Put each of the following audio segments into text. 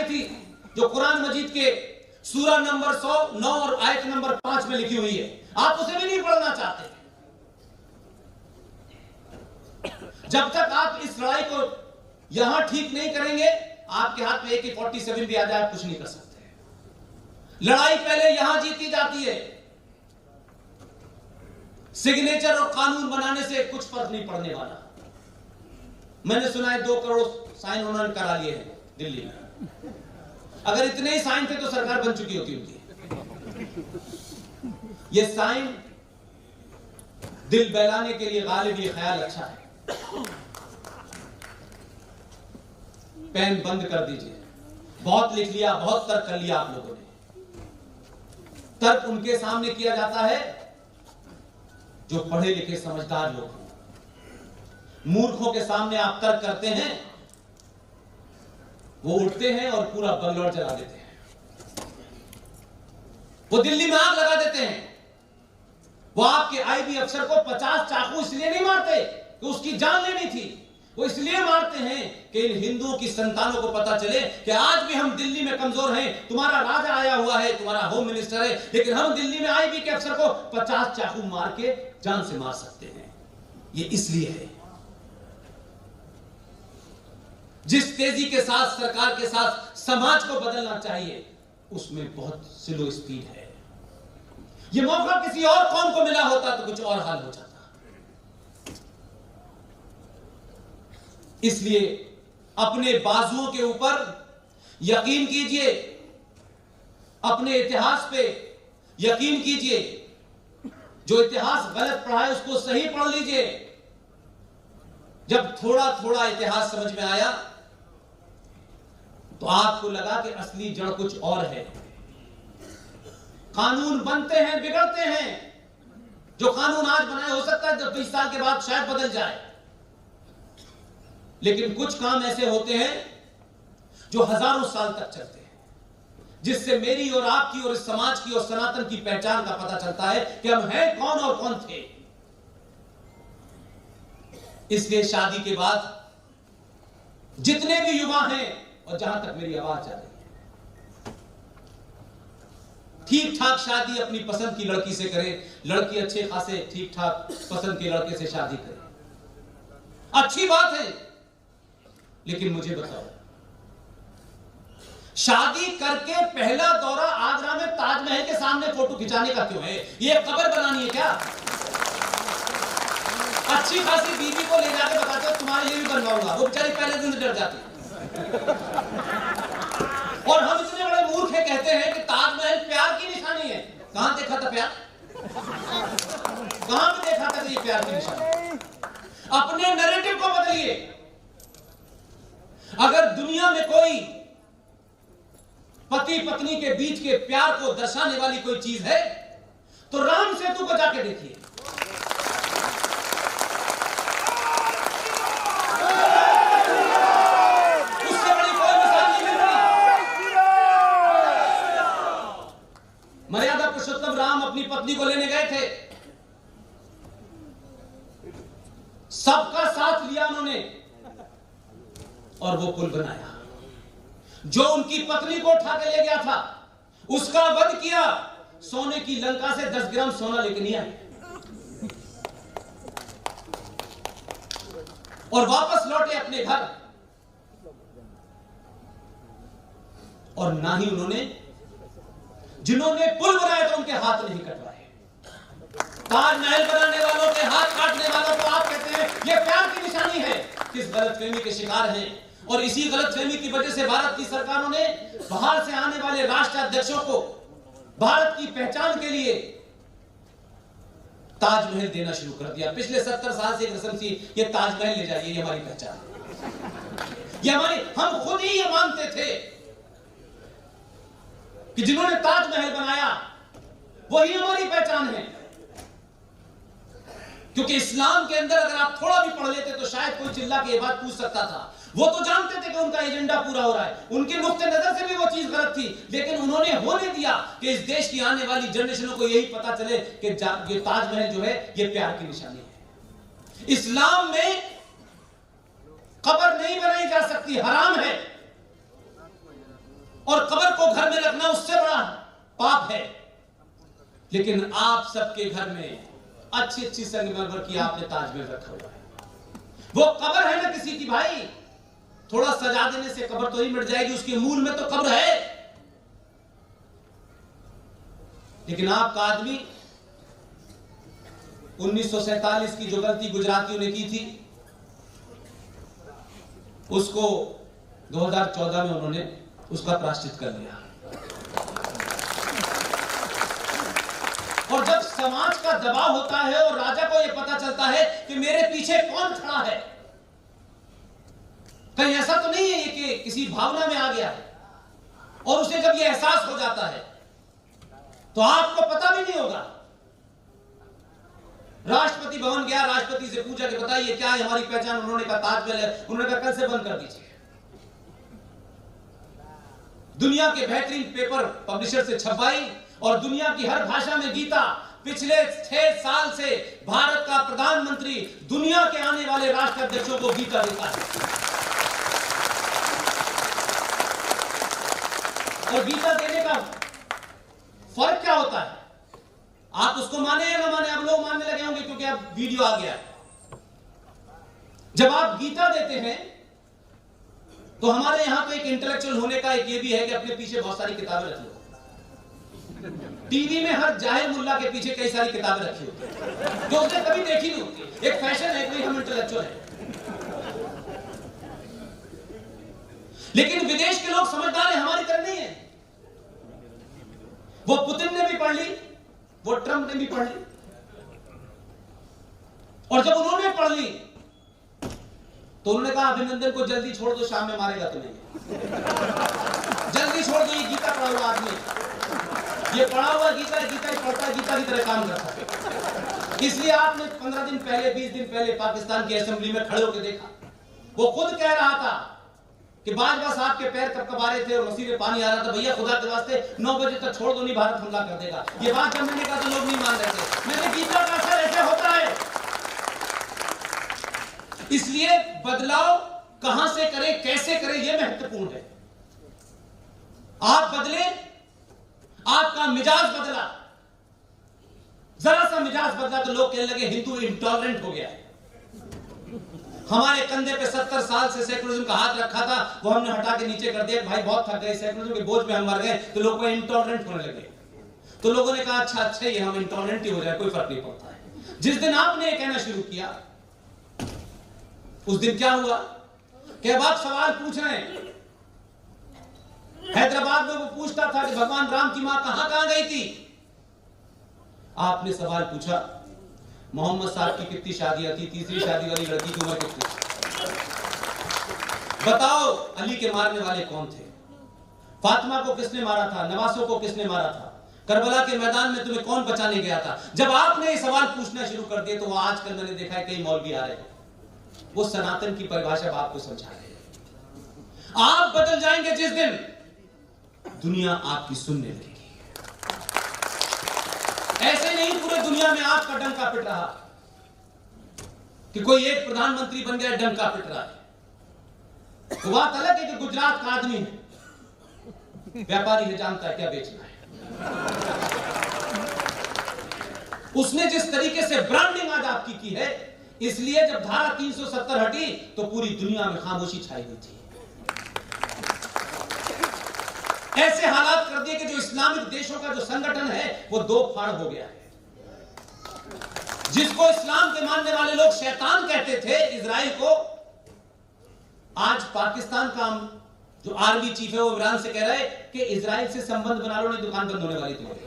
आई थी जो कुरान मजीद के सूरा नंबर 109 और आयत नंबर 5 में लिखी हुई है, आप उसे भी नहीं पढ़ना चाहते। जब तक आप इस लड़ाई को यहां ठीक नहीं करेंगे, आपके हाथ में AK-47 भी आ जाए, आप कुछ नहीं कर सकते। लड़ाई पहले यहां जीती जाती है। सिग्नेचर और कानून बनाने से कुछ फर्क नहीं पड़ने वाला। मैंने सुना है 2 करोड़ साइन उन्होंने करा लिए हैं दिल्ली में। अगर इतने ही साइन थे तो सरकार बन चुकी होती उनकी। ये साइन दिल बहलाने के लिए गालिब ये ख्याल अच्छा है। पेन बंद कर दीजिए। बहुत लिख लिया, बहुत तर्क कर लिया आप लोगों ने। तर्क उनके सामने किया जाता है जो पढ़े लिखे समझदार लोग हैं। मूर्खों के सामने आप तर्क करते हैं, वो उठते हैं और पूरा बंगलौर जला देते हैं। वो दिल्ली में आग लगा देते हैं। वो आपके आईबी अफसर को 50 चाकू इसलिए नहीं मारते कि उसकी जान लेनी थी, वो इसलिए मारते हैं कि इन हिंदुओं की संतानों को पता चले कि आज भी हम दिल्ली में कमजोर हैं। तुम्हारा राजा आया हुआ है, तुम्हारा होम मिनिस्टर है, लेकिन हम दिल्ली में आईबी के अफसर को 50 चाकू मार के जान से मार सकते हैं। ये इसलिए है। जिस तेजी के साथ सरकार के साथ समाज को बदलना चाहिए, उसमें बहुत स्लो स्पीड है। ये मौका किसी और कौम को मिला होता तो कुछ और हाल हो जाता। इसलिए अपने बाजुओं के ऊपर यकीन कीजिए, अपने इतिहास पे यकीन कीजिए। जो इतिहास गलत पढ़ा है उसको सही पढ़ लीजिए। जब थोड़ा थोड़ा इतिहास समझ में आया तो आपको लगा कि असली जड़ कुछ और है। कानून बनते हैं, बिगड़ते हैं। जो कानून आज बनाए हो सकता है 20 साल के बाद शायद बदल जाए, लेकिन कुछ काम ऐसे होते हैं जो हजारों साल तक चलते हैं, जिससे मेरी और आपकी और इस समाज की और सनातन की पहचान का पता चलता है कि हम हैं कौन और कौन थे। इसलिए शादी के बाद जितने भी युवा हैं, और जहां तक मेरी आवाज जा रही है, ठीक ठाक शादी अपनी पसंद की लड़की से करें। लड़की अच्छे खासे ठीक ठाक पसंद के लड़के से शादी करे, अच्छी बात है। लेकिन मुझे बताओ, शादी करके पहला दौरा आगरा में ताजमहल के सामने फोटो खिंचाने का क्यों है? ये कब्र बनानी है क्या? अच्छी खासी बीवी को ले जाके बताते हो तुम्हारे लिए भी बनवाऊंगा, वो बेचारी पहले दिन से डर जाती है। और हम इतने बड़े मूर्ख हैं, कहते हैं कि ताजमहल प्यार की निशानी है। कहां देखा था प्यार? कहां पे देखा था कि ये प्यार की निशानी? अपने नैरेटिव को बदलिए। अगर दुनिया में कोई पति पत्नी के बीच के प्यार को दर्शाने वाली कोई चीज है तो राम सेतु को जाके देखिए। उससे बड़ी कोई मिसाल नहीं मिलती। मर्यादा पुरुषोत्तम राम अपनी पत्नी को लेने गए थे, सबका साथ लिया उन्होंने और वो पुल बनाया। जो उनकी पत्नी को उठा के ले गया था उसका वध किया। सोने की लंका से 10 ग्राम सोना लेके नहीं आए और वापस लौटे अपने घर। और ना ही उन्होंने, जिन्होंने पुल बनाया था उनके हाथ नहीं कटवाए। ताजमहल बनाने वालों के हाथ काटने वालों को आप कहते हैं यह प्यार की निशानी है। किस गलतफहमी के शिकार हैं। और इसी गलतफहमी की वजह से भारत की सरकारों ने बाहर से आने वाले राष्ट्राध्यक्षों को भारत की पहचान के लिए ताजमहल देना शुरू कर दिया। पिछले 70 साल से एक रस्म थी, ये ताजमहल ले जाइए, ये हमारी पहचान, ये हमारी, हम खुद ही ये मानते थे कि जिन्होंने ताजमहल बनाया वही हमारी पहचान है। क्योंकि इस्लाम के अंदर अगर आप थोड़ा भी पढ़ लेते तो शायद कोई चिल्ला के ये बात पूछ सकता था। वो तो जानते थे कि उनका एजेंडा पूरा हो रहा है, उनके नुक्ते नजर से भी वो चीज गलत थी, लेकिन उन्होंने होने दिया कि इस देश की आने वाली जनरेशनों को यही पता चले कि ये ताजमहल जो है ये प्यार की निशानी है। इस्लाम में कब्र नहीं बनाई जा सकती, हराम है। और कब्र को घर में रखना उससे बड़ा पाप है। लेकिन आप सबके घर में अच्छी अच्छी संगमरमर की आपने ताजमहल रखा हुआ है। वो कब्र है ना किसी की भाई, थोड़ा सजा देने से कब्र तो ही मिट जाएगी, उसके मूल में तो कब्र है। लेकिन आपका आदमी 1947 की जो गलती गुजरातियों ने की थी, उसको 2014 में उन्होंने उसका प्रायश्चित कर लिया। और जब समाज का दबाव होता है और राजा को यह पता चलता है कि मेरे पीछे कौन खड़ा है, कहीं ऐसा तो नहीं है कि किसी भावना में आ गया है, और उसे जब यह एहसास हो जाता है तो आपको पता भी नहीं होगा। राष्ट्रपति भवन गया, राष्ट्रपति से पूछा कि बताइए क्या है हमारी पहचान, उन्होंने कहा ताजमहल है। उन्होंने कहा कल से बंद कर दीजिए। दुनिया के बेहतरीन पेपर पब्लिशर से छपवाई और दुनिया की हर भाषा में गीता। पिछले 6 साल से भारत का प्रधानमंत्री दुनिया के आने वाले राष्ट्राध्यक्षों को गीता देता है। और गीता देने का फर्क क्या होता है? आप उसको माने या ना माने, अब लोग मानने लगे होंगे क्योंकि अब वीडियो आ गया है। जब आप गीता देते हैं तो हमारे यहां तो एक इंटेलेक्चुअल होने का एक ये भी है कि अपने पीछे बहुत सारी किताबें रख लो। टीवी में हर जाहिर मुल्ला के पीछे कई सारी किताबें रखी होती है जो उसने कभी देखी नहीं होती। एक फैशन है कि हम इंटेलेक्चुअल हैं। लेकिन विदेश के लोग समझदार हैं, हमारी तरह नहीं है। वो पुतिन ने भी पढ़ ली, वो ट्रंप ने भी पढ़ ली, और जब उन्होंने पढ़ ली तो उन्होंने कहा अभिनंदन को जल्दी छोड़ दो, शाम में मारेगा तुम्हें। जल्दी छोड़ दो, ये गीता पढ़ा हुआ आदमी, ये पढ़ा हुआ गीता ही पढ़ता है, गीता की तरह काम करता है। इसलिए आपने 15 दिन पहले 20 दिन पहले पाकिस्तान की असेंबली में खड़े होकर देखा, वो खुद कह रहा था कि बाज आपके पैर कब आ रहे थे और मसीह में पानी आ रहा था, भैया खुदा के वास्ते 9 बजे तक छोड़ दो, नहीं भारत हमला कर देगा। ये बात जब मैंने कहा तो लोग नहीं मान रहे थे। मैंने गीता का असर ऐसे होता है। इसलिए बदलाव कहां से करें, कैसे करें, यह महत्वपूर्ण है। आप बदले, आपका मिजाज बदला, जरा सा मिजाज बदला तो लोग कहने लगे हिंदू इंटॉलरेंट हो गया है। हमारे कंधे पे 70 साल से सेकुलरिज्म का हाथ रखा था, वो हमने हटा के नीचे कर दिया। भाई बहुत थक गए, सेकुलरिज्म के बोझ में हम मर गए, तो लोग इंटॉलरेंट होने लगे। तो लोगों ने कहा अच्छा ये हम इंटॉलरेंट ही हो जाए, कोई फर्क नहीं पड़ता है। जिस दिन आपने ये कहना शुरू किया उस दिन क्या हुआ कि अब आप सवाल पूछ रहे हैं। हैदराबाद में वो पूछता था कि भगवान राम की मां कहां गई थी। आपने सवाल पूछा मोहम्मद साहब की कितनी शादियां थी, तीसरी शादी वाली लड़की की उम्र कितनी? बताओ अली के मारने वाले कौन थे? फातिमा को किसने मारा था? नवासों को किसने मारा था? करबला के मैदान में तुम्हें कौन बचाने गया था? जब आपने ये सवाल पूछना शुरू कर दिए तो वो आजकल मैंने देखा है कई मौलवी आ रहे हैं, वो सनातन की परिभाषा आपको समझा रहे हैं। आप बदल जाएंगे जिस दिन, दुनिया आपकी सुनने लगेगी। ऐसे नहीं पूरे दुनिया में आपका डंका पिट रहा कि कोई एक प्रधानमंत्री बन गया डंका पिट रहा है। तो बात अलग है कि गुजरात का आदमी है, व्यापारी है, जानता है क्या बेचना है। उसने जिस तरीके से ब्रांडिंग आज आपकी की है, इसलिए जब धारा 370 हटी तो पूरी दुनिया में खामोशी छाई हुई थी। ऐसे हालात कर दिए कि जो इस्लामिक देशों का जो संगठन है वो दो फाड़ हो गया है। जिसको इस्लाम के मानने वाले लोग शैतान कहते थे, इजराइल को, आज पाकिस्तान का जो आर्मी चीफ है वो इमरान से कह रहा है कि इजराइल से संबंध बना लो, नहीं दुकान बंद होने वाली तुम्हारी।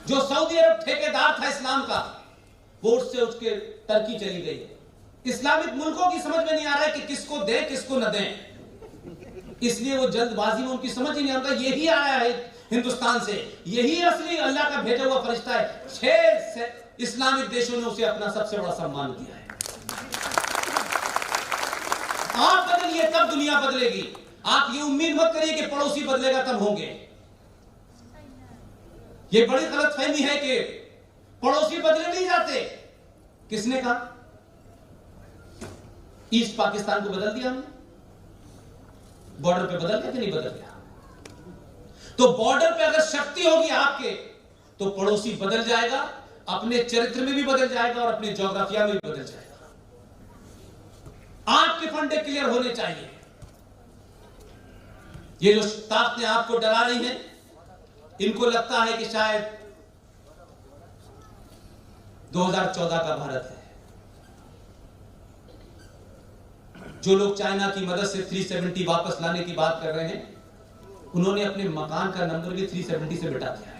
जो सऊदी अरब ठेकेदार था इस्लाम का, वो उससे उठ के टर्की चली गई। इस्लामिक मुल्कों की समझ में नहीं आ रहा है कि किसको दें किसको न दें, इसलिए वो जल्दबाजी में उनकी समझ ही नहीं आता। यही आया है हिंदुस्तान से, यही असली अल्लाह का भेजा हुआ फरिश्ता है। 6 इस्लामिक देशों ने उसे अपना सबसे बड़ा सम्मान दिया है। आप बदलिए तब दुनिया बदलेगी। आप ये उम्मीद मत करिए कि पड़ोसी बदलेगा तब होंगे। ये बड़ी गलतफहमी है कि पड़ोसी बदले नहीं जाते। किसने कहा? ईस्ट पाकिस्तान को बदल दिया हमने। बॉर्डर पे बदल गया कि नहीं बदल गया? तो बॉर्डर पे अगर शक्ति होगी आपके, तो पड़ोसी बदल जाएगा, अपने चरित्र में भी बदल जाएगा और अपनी ज्योग्राफिया में भी बदल जाएगा। आपके फंडे क्लियर होने चाहिए। ये जो ताकतें आपको डरा रही हैं, इनको लगता है कि शायद 2014 का भारत है। जो लोग चाइना की मदद से 370 वापस लाने की बात कर रहे हैं, उन्होंने अपने मकान का नंबर भी 370 से मिटा दिया।